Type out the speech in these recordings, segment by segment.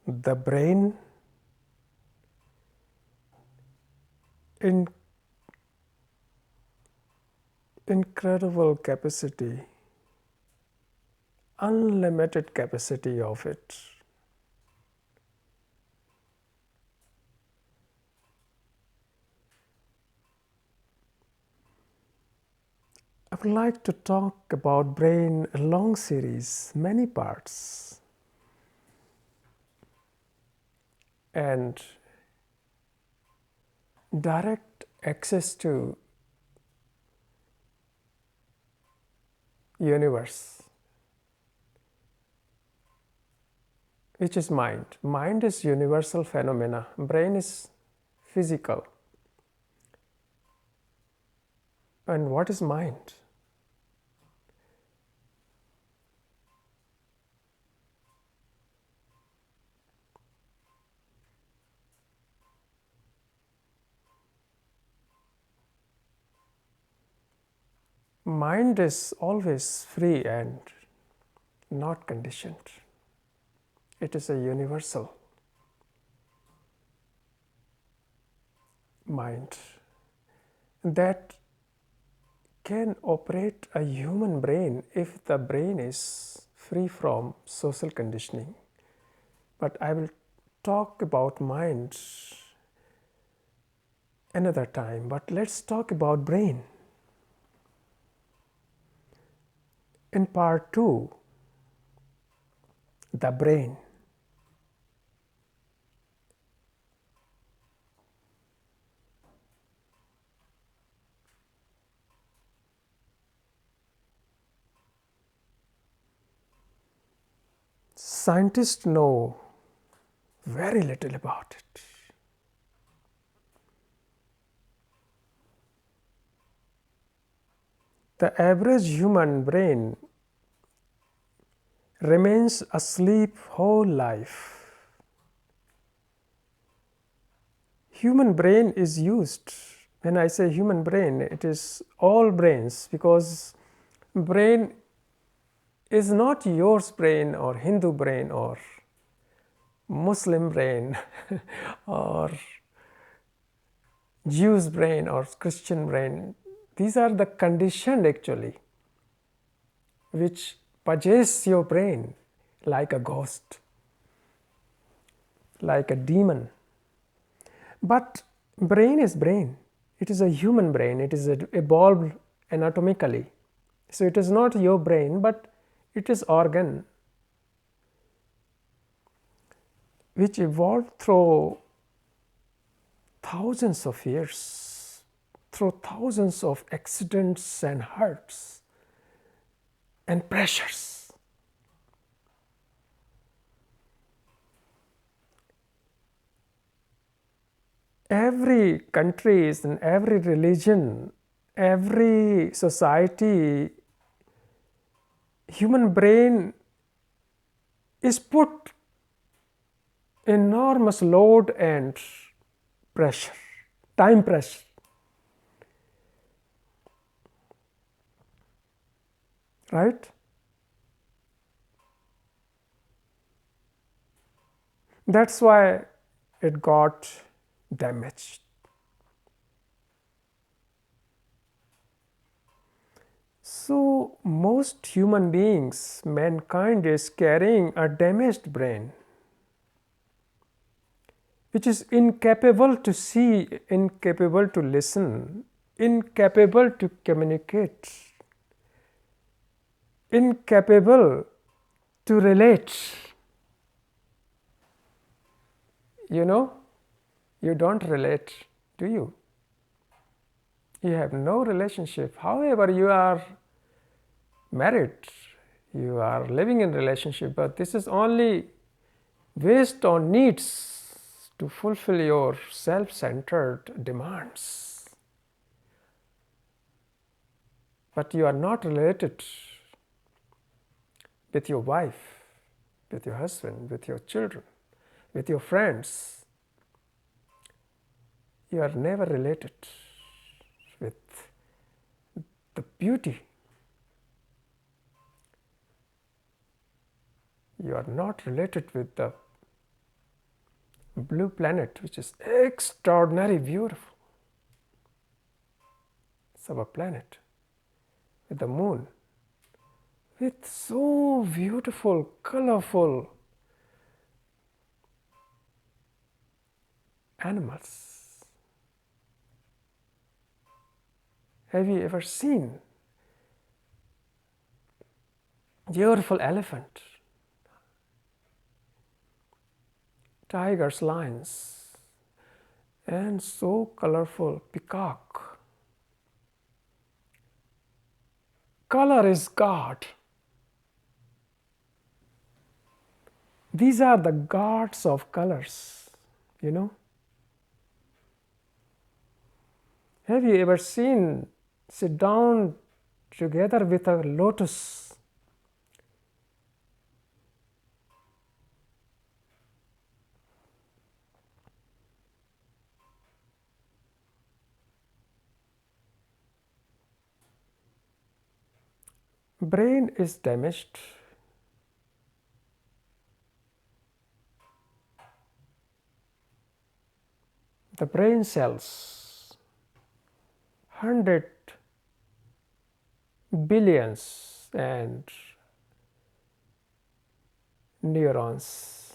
The brain in incredible capacity, unlimited capacity of it. I would like to talk about brain, a long series, many parts, and direct access to universe, which is mind. Mind is universal phenomena. Brain is physical. And what is mind? Mind is always free and not conditioned. It is a universal mind that can operate a human brain if the brain is free from social conditioning. But I will talk about mind another time. But let's talk about brain. In part 2, the brain. Scientists know very little about it. The average human brain remains asleep whole life. Human brain is used. When I say human brain, it is all brains, because brain is not yours brain or Hindu brain or Muslim brain or Jews brain or Christian brain. These are the conditioned actually, which possess your brain like a ghost, like a demon. But brain is brain. It is a human brain. It is evolved anatomically. So it is not your brain, but it is organ which evolved through thousands of years, through thousands of accidents and hurts and pressures. Every country and every religion, every society, human brain is put enormous load and pressure, time pressure. Right? That's why it got damaged. So most human beings, mankind is carrying a damaged brain, which is incapable to see, incapable to listen, incapable to communicate, incapable to relate. You know, you don't relate, do you? You have no relationship. However, you are married, you are living in relationship, but this is only based on needs to fulfill your self-centered demands. But you are not related with your wife, with your husband, with your children, with your friends. You are never related with the beauty. You are not related with the blue planet, which is extraordinarily beautiful. It's our planet with the moon, with so beautiful, colorful animals. Have you ever seen beautiful elephant, tigers, lions, and so colorful peacock? Color is God. These are the gods of colors, you know. Have you ever seen sit down together with a lotus? Brain is damaged. The brain cells, 100 billions and neurons,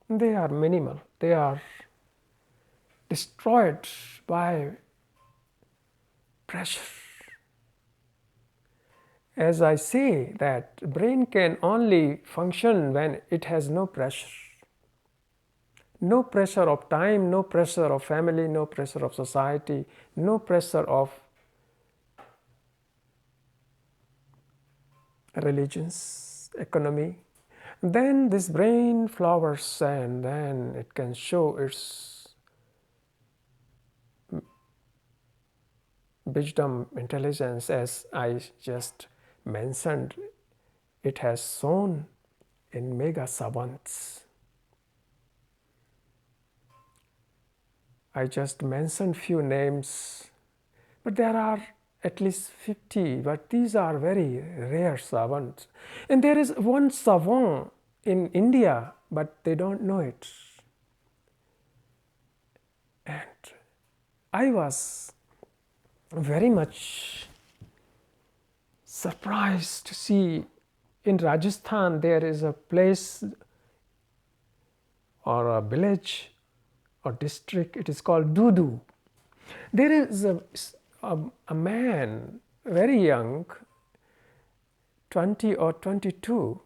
they are minimal. They are destroyed by pressure. As I say, that brain can only function when it has no pressure. No pressure of time, no pressure of family, no pressure of society, no pressure of religions, economy. Then this brain flowers and then it can show its wisdom, intelligence, as I just mentioned. It has shown in mega savants. I just mentioned few names, but there are at least 50, but these are very rare savants. And there is one savant in India, but they don't know it. And I was very much surprised to see in Rajasthan there is a place or a village or district, it is called Dudu. There is a man, very young, 20 or 22,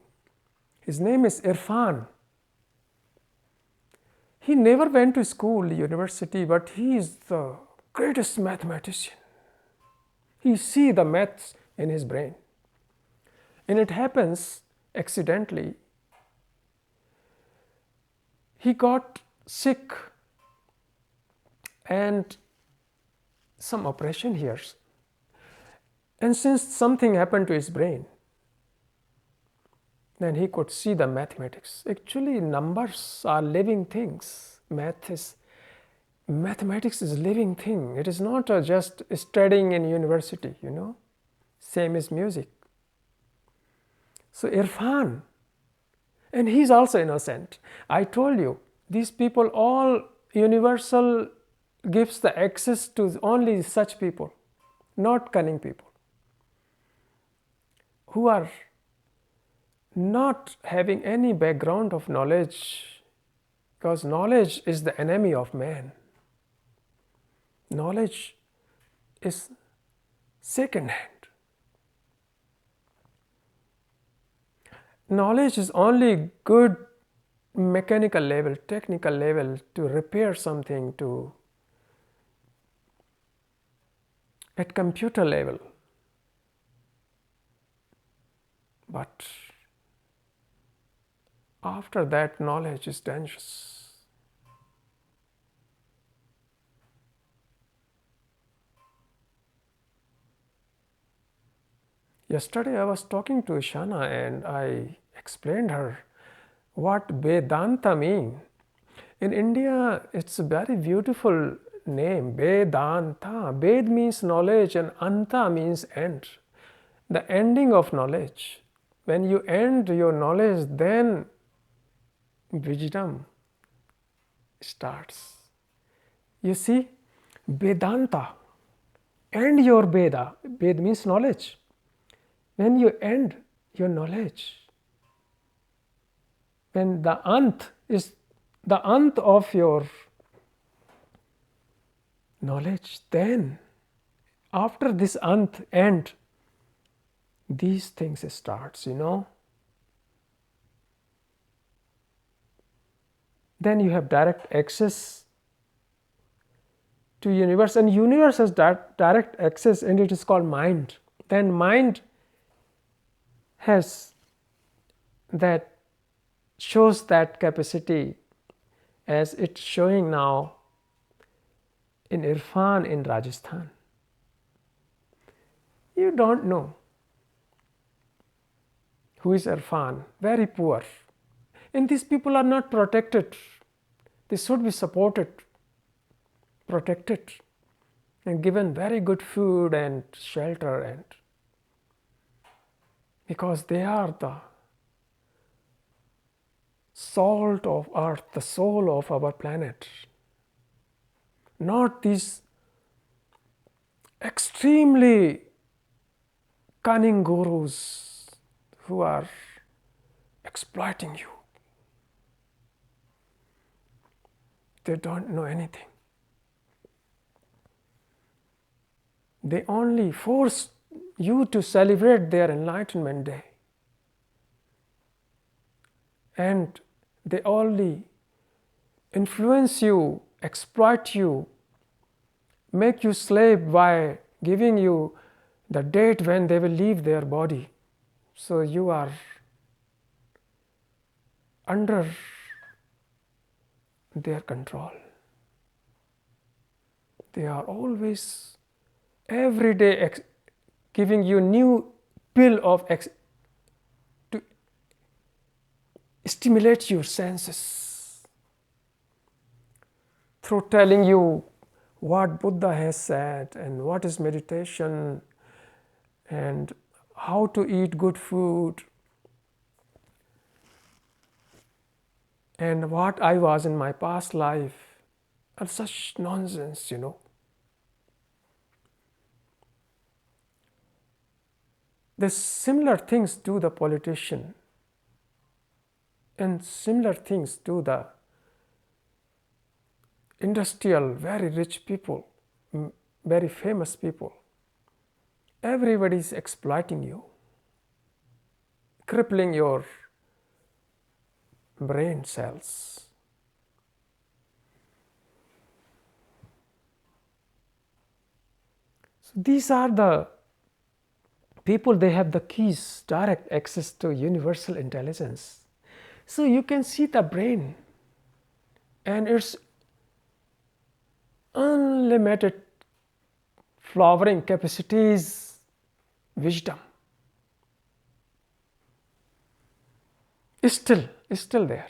his name is Irfan. He never went to school, university, but he is the greatest mathematician. He sees the maths in his brain. And it happens accidentally. He got sick and some operation here. And since something happened to his brain, then he could see the mathematics. Actually, numbers are living things. Mathematics is a living thing. It is not just studying in university, you know. Same as music. So Irfan, and he's also innocent. I told you, these people, all universal gives the access to only such people, not cunning people, who are not having any background of knowledge, because knowledge is the enemy of man. Knowledge is second hand. Knowledge is only good mechanical level, technical level, to repair something, to at computer level. But after that, knowledge is dangerous. Yesterday I was talking to Shana and I explained her what Vedanta means. In India, it's a very beautiful name, Vedanta. Ved means knowledge and Anta means end. The ending of knowledge. When you end your knowledge, then wisdom starts. You see, Vedanta, end your Veda. Ved means knowledge. When you end your knowledge, when the ant is the ant of your knowledge, then after this ant end, these things starts, Then you have direct access to universe, and universe has direct access, and it is called mind. Then mind has that, shows that capacity as it's showing now in Irfan in Rajasthan. You don't know who is Irfan, very poor. And these people are not protected. They should be supported, protected, and given very good food and shelter, and because they are the salt of earth, the soul of our planet. Not these extremely cunning gurus who are exploiting you. They don't know anything. They only force you to celebrate their enlightenment day. And they only influence you, exploit you, make you slave by giving you the date when they will leave their body. So you are under their control. They are always, every day, giving you new pill of to stimulate your senses through telling you what Buddha has said and what is meditation and how to eat good food and what I was in my past life, and such nonsense, The similar things do the politician, and similar things do the industrial, very rich people, very famous people. Everybody is exploiting you, crippling your brain cells. So these are the people, they have the keys, direct access to universal intelligence. So you can see the brain and its unlimited flowering capacities, wisdom is still there.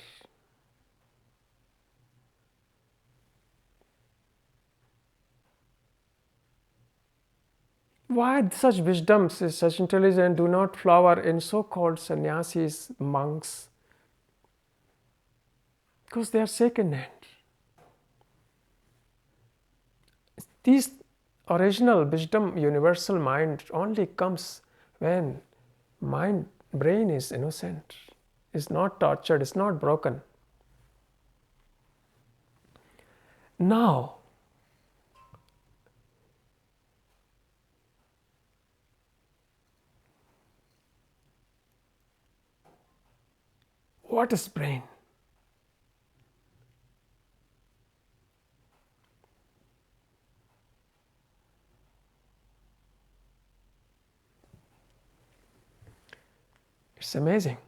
Why such wisdoms, such intelligence do not flower in so-called sannyasis, monks? Because they are second-hand. These original wisdom, universal mind only comes when brain is innocent, is not tortured, is not broken. Now, what is brain? It's amazing.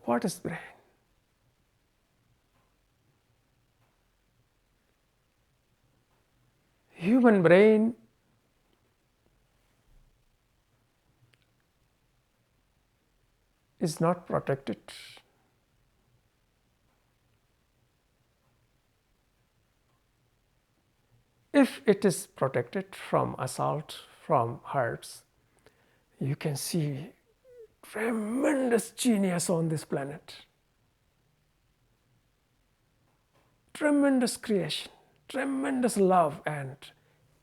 What is brain? Human brain is not protected. If it is protected from assault from herds, you can see tremendous genius on this planet, tremendous creation, tremendous love and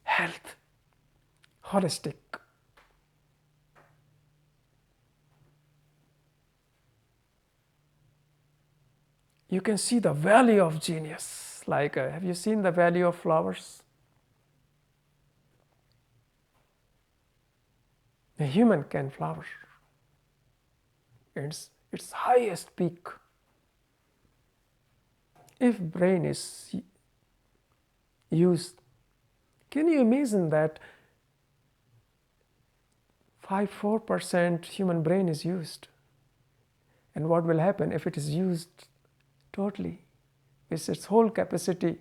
health, holistic. You can see the value of genius. Like, have you seen the value of flowers? A human can flower. It's its highest peak. If brain is used, can you imagine that 4% human brain is used? And what will happen if it is used totally? With its whole capacity,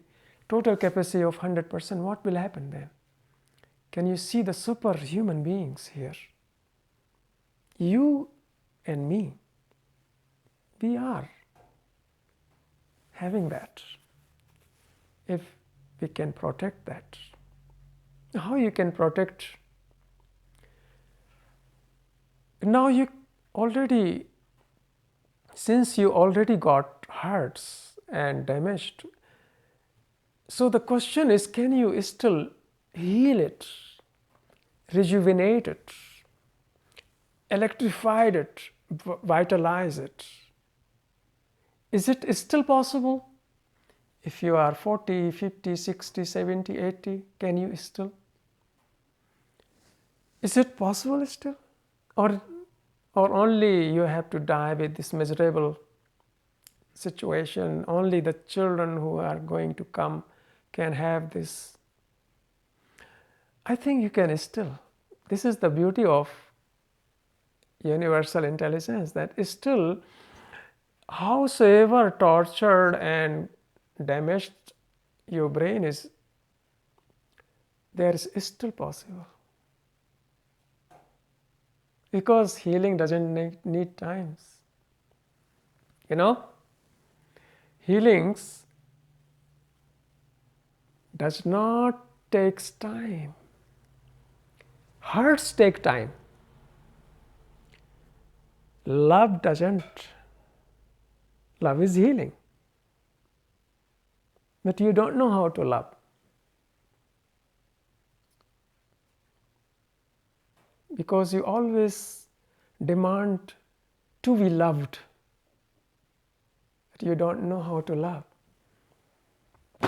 total capacity of 100%, what will happen then? Can you see the superhuman beings here? You and me, we are having that. If we can protect that. How you can protect? Now you already, since you already got hurts and damaged, so the question is, can you still heal it, rejuvenate it, electrify it, vitalize it? Is it still possible? If you are 40, 50, 60, 70, 80, can you still? Is it possible still? Or only you have to die with this miserable situation, only the children who are going to come can have this? I think you can still. This is the beauty of universal intelligence, that still, howsoever tortured and damaged your brain is, there is still possible. Because healing doesn't need times. You know, healings does not takes time. Hurts take time. Love doesn't. Love is healing. But you don't know how to love. Because you always demand to be loved. But you don't know how to love.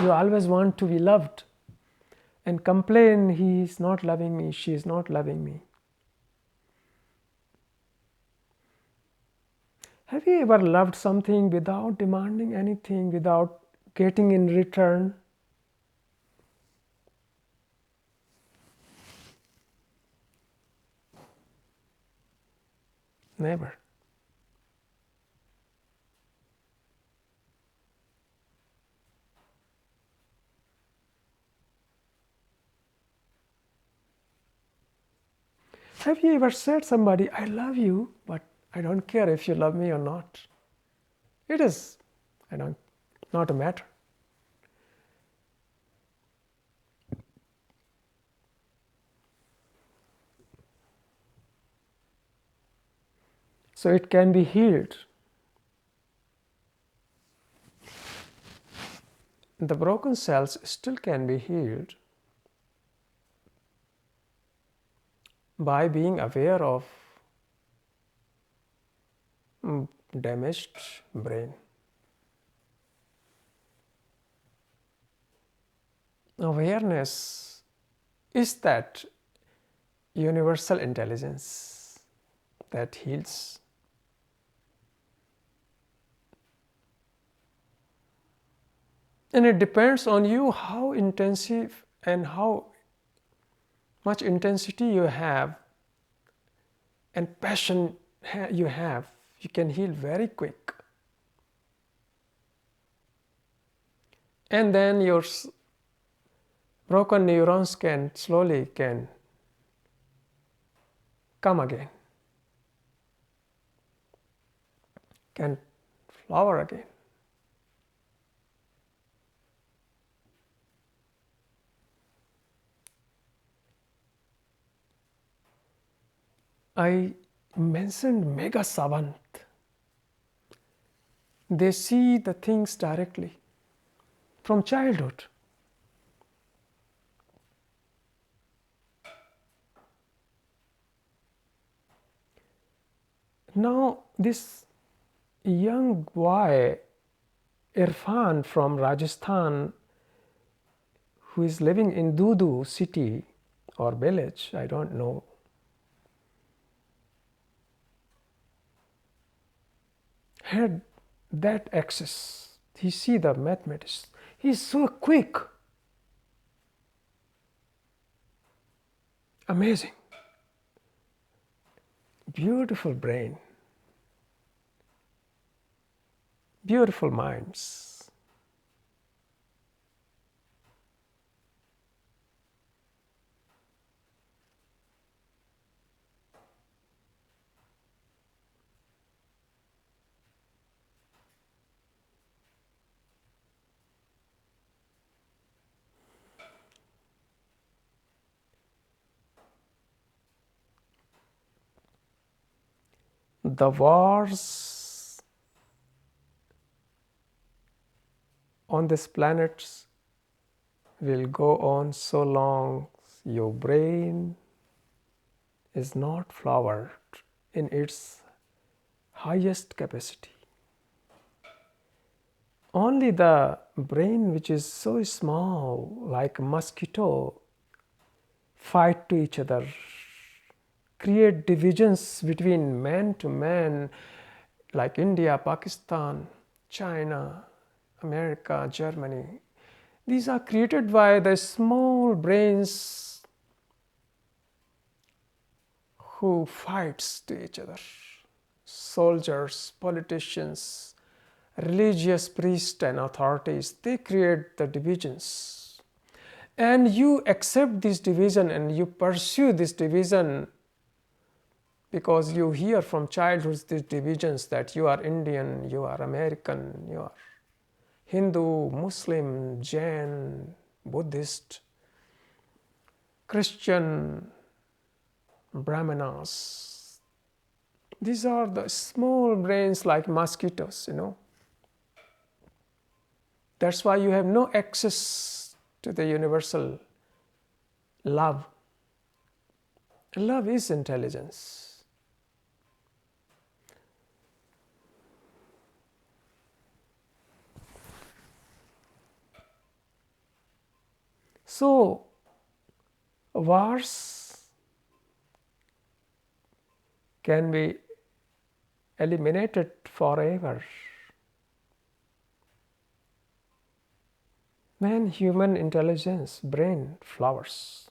You always want to be loved and complain, he is not loving me, she is not loving me. Have you ever loved something without demanding anything, without getting in return? Never. Have you ever said somebody, I love you, but I don't care if you love me or not? It is, not a matter. So it can be healed. The broken cells still can be healed by being aware of damaged brain. Awareness is that universal intelligence that heals. And it depends on you how intensive and how much intensity you have and passion you have. You can heal very quick. And then your broken neurons can slowly come again, can flower again. I mentioned mega savant. They see the things directly from childhood. Now, this young boy, Irfan from Rajasthan, who is living in Dudu city or village, I don't know, had that access. He see the mathematics. He's so quick. Amazing. Beautiful brain. Beautiful minds. The wars on this planet will go on so long your brain is not flowered in its highest capacity. Only the brain, which is so small, like a mosquito, fight to each other, create divisions between man to man, like India, Pakistan, China, America, Germany. These are created by the small brains who fights to each other. Soldiers, politicians, religious priests and authorities, they create the divisions. And you accept this division and you pursue this division because you hear from childhood these divisions that you are Indian, you are American, you are Hindu, Muslim, Jain, Buddhist, Christian, Brahmanas. These are the small brains like mosquitoes, That's why you have no access to the universal love. Love is intelligence. So, wars can be eliminated forever when human intelligence, brain flowers.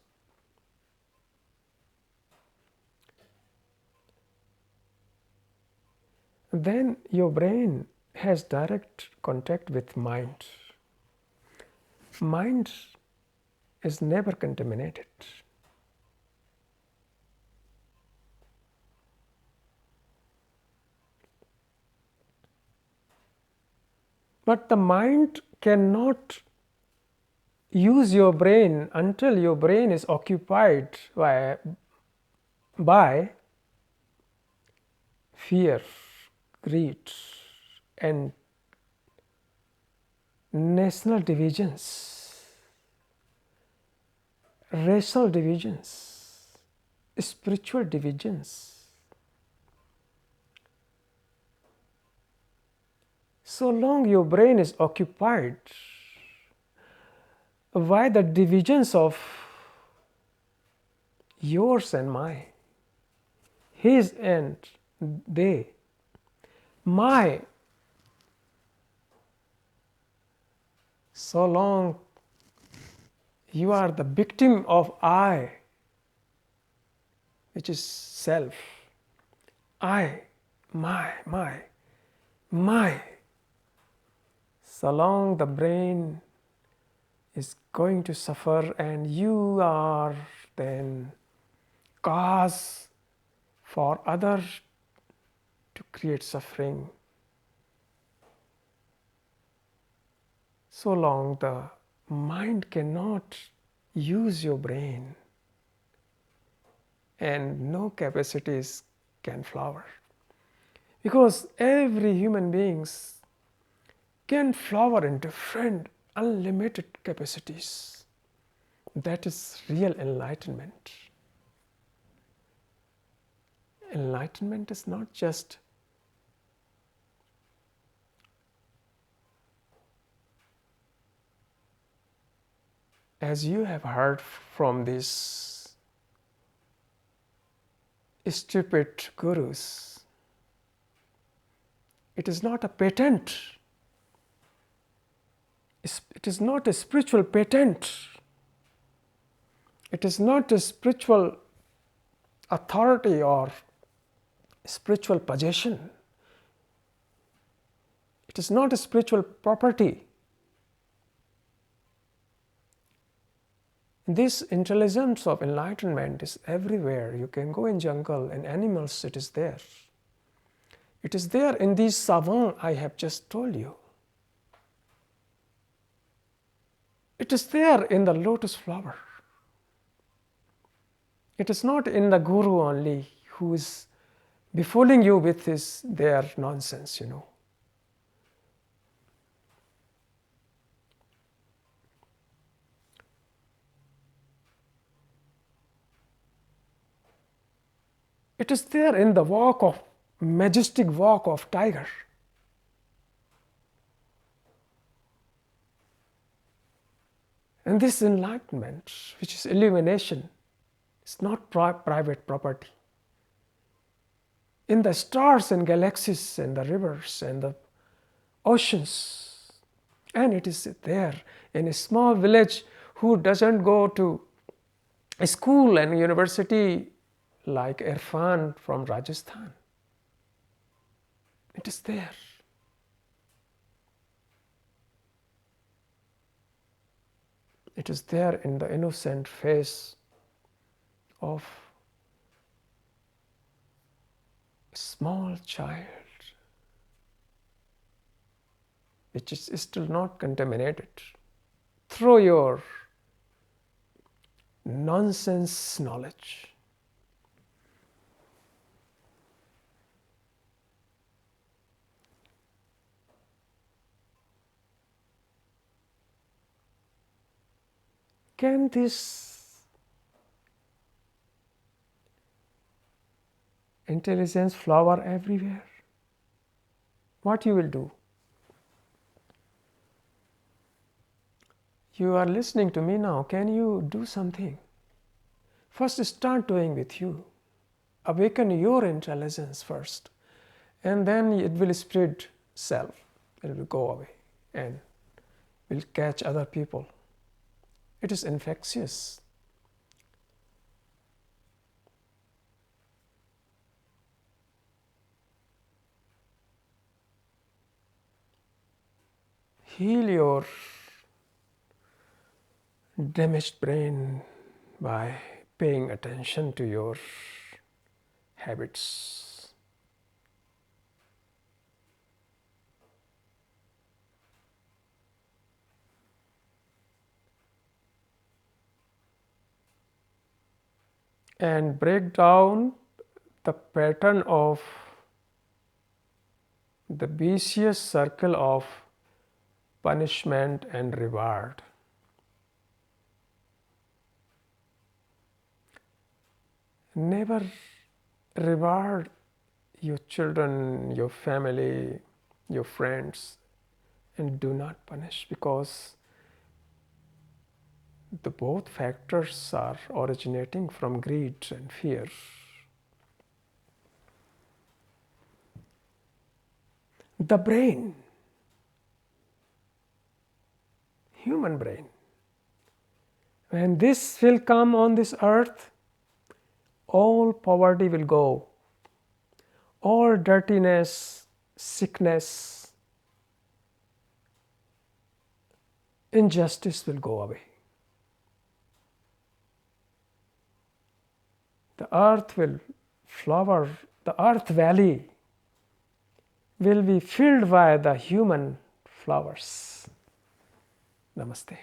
Then your brain has direct contact with mind. Mind is never contaminated. But the mind cannot use your brain until your brain is occupied by fear, greed, and national divisions, racial divisions, spiritual divisions. So long your brain is occupied by the divisions of yours and mine, his and they, my, so long you are the victim of I, which is self. I, my. So long the brain is going to suffer and you are then cause for others to create suffering. So long the mind cannot use your brain and no capacities can flower. Because every human beings can flower in different unlimited capacities. That is real enlightenment. Enlightenment is not just as you have heard from these stupid gurus. It is not a patent. It is not a spiritual patent. It is not a spiritual authority or spiritual possession. It is not a spiritual property. This intelligence of enlightenment is everywhere. You can go in jungle and animals, it is there. It is there in these savants I have just told you. It is there in the lotus flower. It is not in the guru only who is befooling you with their nonsense, It is there in the majestic walk of tiger. And this enlightenment, which is illumination, is not private property. In the stars and galaxies and the rivers and the oceans, and it is there in a small village who doesn't go to a school and university like Irfan from Rajasthan. It is there. It is there in the innocent face of a small child, which is still not contaminated through your nonsense knowledge. Can this intelligence flower everywhere? What you will do? You are listening to me now. Can you do something? First, start doing with you. Awaken your intelligence first, and then it will spread self. It will go away and will catch other people. It is infectious. Heal your damaged brain by paying attention to your habits. And break down the pattern of the vicious circle of punishment and reward. Never reward your children, your family, your friends, and do not punish, because the both factors are originating from greed and fear. The brain, human brain, when this will come on this earth, all poverty will go, all dirtiness, sickness, injustice will go away. The earth will flower, the earth valley will be filled by the human flowers. Namaste.